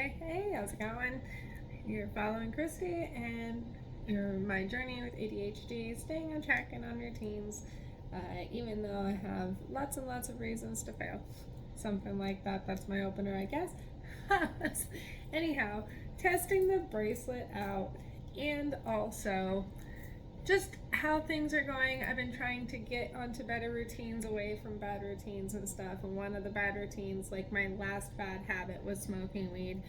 Hey, how's it going? You're following Christy and my journey with ADHD, staying on track and on routines, even though I have lots and lots of reasons to fail. Something like that. That's my opener, I guess. Anyhow, testing the bracelet out and also just how things are going. I've been trying to get onto better routines, away from bad routines and stuff. And one of the bad routines, like my last bad habit, was smoking weed.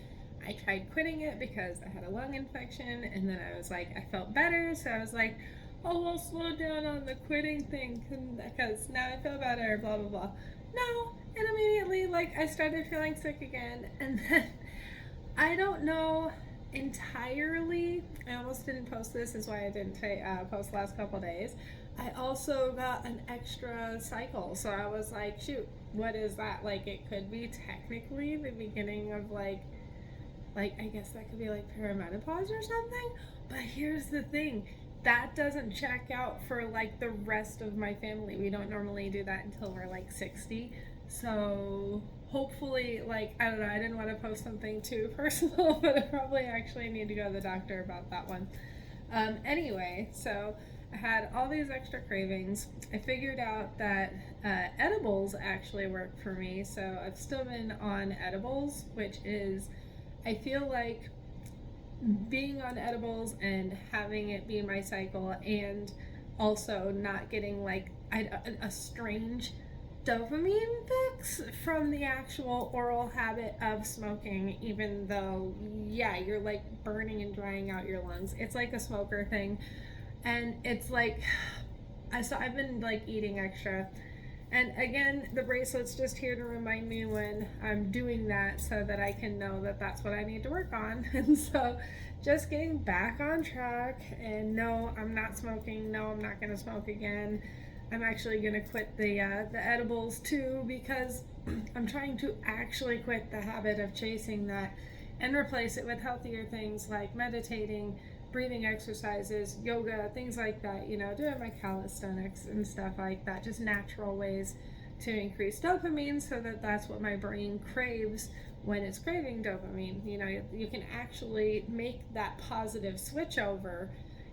I tried quitting it because I had a lung infection, and then I was like, I felt better, so I was like, oh, I'll slow down on the quitting thing because now I feel better, blah blah blah. No, and immediately, like, I started feeling sick again, and then I don't know entirely. I almost didn't post this, is why I didn't post the last couple days. I also got an extra cycle, so I was like, shoot, what is that? Like, it could be technically the beginning of like I guess that could be like perimenopause or something. But here's the thing, that doesn't check out for like the rest of my family. We don't normally do that until we're like 60. So hopefully, like, I don't know, I didn't want to post something too personal, but I probably actually need to go to the doctor about that one. Anyway, so I had all these extra cravings. I figured out that edibles actually work for me, so I've still been on edibles, which is, I feel like being on edibles and having it be my cycle, and also not getting like a strange dopamine fix from the actual oral habit of smoking, even though, yeah, you're like burning and drying out your lungs. It's like a smoker thing. And it's like, I've been like eating extra. And again, the bracelet's just here to remind me when I'm doing that, so that I can know that that's what I need to work on. And so just getting back on track, and no, I'm not smoking. No, I'm not going to smoke again. I'm actually going to quit the edibles too, because I'm trying to actually quit the habit of chasing that and replace it with healthier things like meditating, breathing exercises, yoga, things like that, doing my calisthenics and stuff like that, just natural ways to increase dopamine, so that that's what my brain craves when it's craving dopamine. You can actually make that positive switch over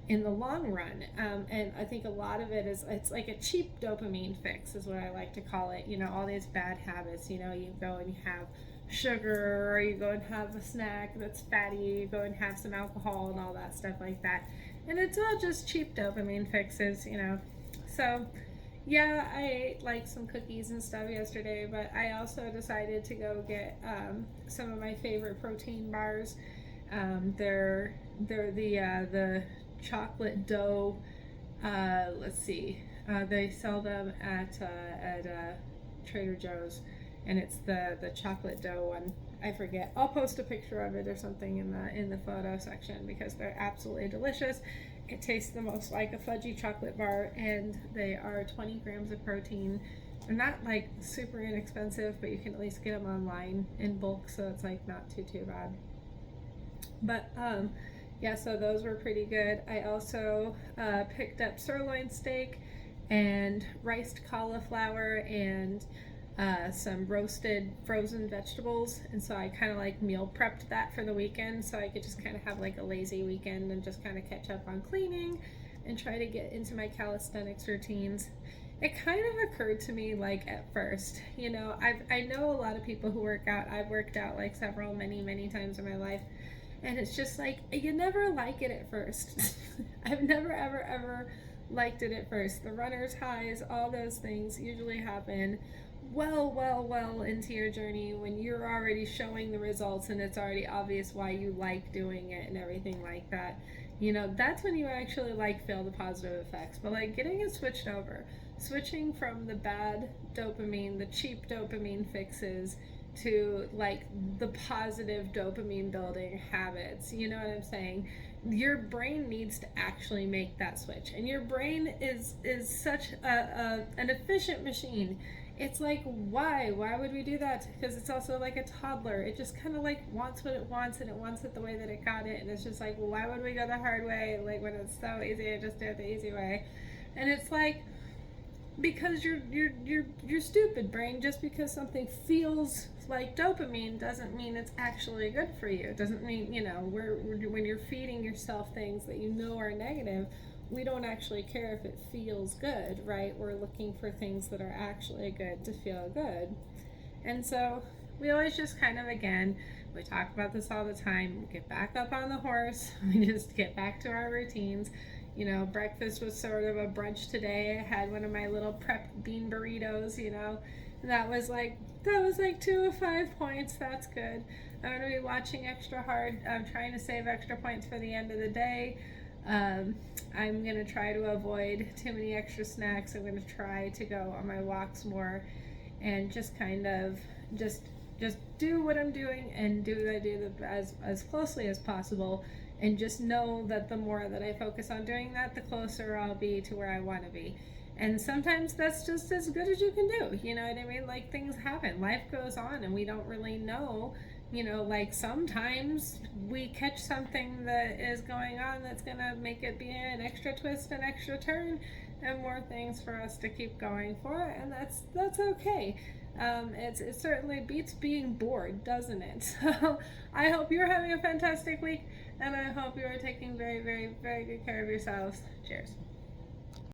in the long run. And I think a lot of it is, it's like a cheap dopamine fix is what I like to call it. All these bad habits, you go and you have sugar, or you go and have a snack that's fatty, you go and have some alcohol and all that stuff like that, and it's all just cheap dopamine fixes. So yeah, I ate like some cookies and stuff yesterday, but I also decided to go get some of my favorite protein bars. They're the chocolate dough. Let's see, they sell them at Trader Joe's, and it's the chocolate dough one. I forget. I'll post a picture of it or something in the photo section, because they're absolutely delicious. It tastes the most like a fudgy chocolate bar, and they are 20 grams of protein. They're not like super inexpensive, but you can at least get them online in bulk, so it's like not too bad. But yeah, so those were pretty good. I also picked up sirloin steak and riced cauliflower and some roasted frozen vegetables, and so I kind of like meal prepped that for the weekend, so I could just kind of have like a lazy weekend and just kind of catch up on cleaning and try to get into my calisthenics routines. It kind of occurred to me, like, at first, I know a lot of people who work out. I've worked out like many times in my life, and it's just like, you never like it at first. I've never ever liked it at first. The runner's highs, all those things usually happen well into your journey, when you're already showing the results and it's already obvious why you like doing it and everything like that. That's when you actually feel the positive effects. But like getting it switching from the bad dopamine, the cheap dopamine fixes, to like the positive dopamine building habits, you know what I'm saying? Your brain needs to actually make that switch, and your brain is such an efficient machine. It's like, why would we do that? Because it's also like a toddler. It just kind of like wants what it wants, and it wants it the way that it got it, and it's just like, well, why would we go the hard way, like when it's so easy to just do it the easy way? And it's like, because you're stupid brain, just because something feels like dopamine doesn't mean it's actually good for you. It doesn't mean, when you're feeding yourself things that you know are negative, we don't actually care if it feels good, right? We're looking for things that are actually good to feel good. And so we always just kind of, again, we talk about this all the time, get back up on the horse. We just get back to our routines. Breakfast was sort of a brunch today. I had one of my little prep bean burritos, and that was like 2 of 5 points. That's good. I'm going to be watching extra hard. I'm trying to save extra points for the end of the day. I'm going to try to avoid too many extra snacks. I'm going to try to go on my walks more and just kind of just do what I'm doing and do what I do as closely as possible, and just know that the more that I focus on doing that, the closer I'll be to where I want to be. And sometimes that's just as good as you can do. You know what I mean? Like, things happen, life goes on, and we don't really know. Like, sometimes we catch something that is going on that's gonna make it be an extra twist, an extra turn, and more things for us to keep going for, and that's okay. It certainly beats being bored, doesn't it? So I hope you're having a fantastic week, and I hope you are taking very, very, very good care of yourselves. Cheers.